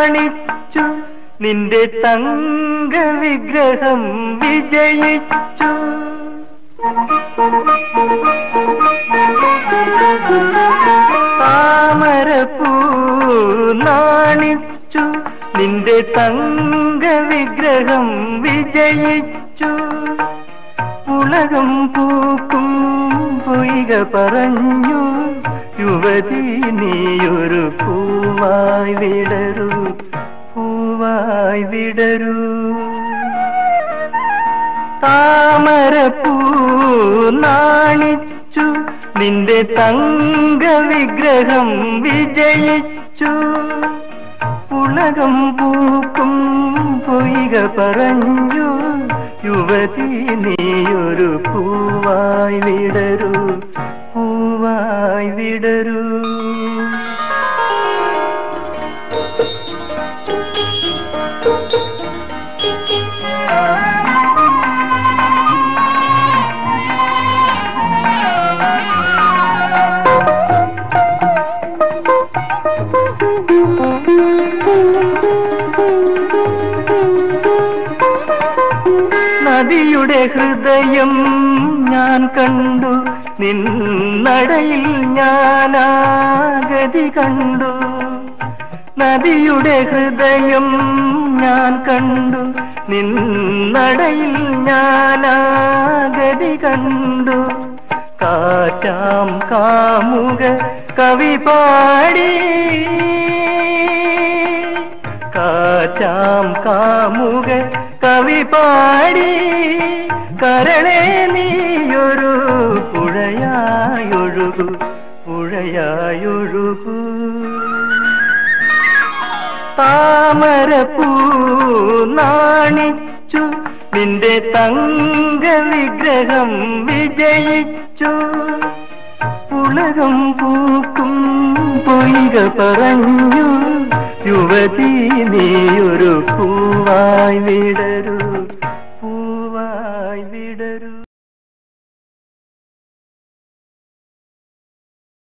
നാണിച്ചു നിന്റെ തങ്ക വിഗ്രഹം വിജയിച്ചു. താമരപ്പൂ നാണിച്ചു നിന്റെ തങ്ക വിഗ്രഹം വിജയിച്ചു. ഉലകം പൂക്കും പൊയ്ക പറഞ്ഞു യുവതി നീയൊരു പൂവായി വിടരൂ, പൂവായി വിടരൂ. താമരപ്പൂ നാണിച്ചു നിന്റെ തങ്ക വിഗ്രഹം വിജയിച്ചു. ഉലകം പൂക്കും പൊയ്ക പറഞ്ഞു യുവതി നീയൊരു പൂവായി വിടരൂ, പൂവായി വിടരൂ. നദിയുടെ ഹൃദയം ഞാൻ കണ്ടു, നിന്നടയിൽ ഞാനാഗതി കണ്ടു. നദിയുടെ ഹൃദയം ഞാൻ കണ്ടു, നിന്നടയിൽ ഞാനാഗതി കണ്ടു. കാറ്റാം കാമുക കവി പാടി, കാറ്റാം കാമുക കവി പാടി. കരളേ നീയൊരു പുഴയായൊഴുകു, പുഴയായൊഴുകു. താമരപ്പൂ നാണിച്ചു നിന്റെ തങ്ക വിഗ്രഹം വിജയിച്ചു. ഉലകം പൂക്കും പൊയ്ക പറഞ്ഞു യുവതി നീയൊരു പൂവായി വിടരൂ.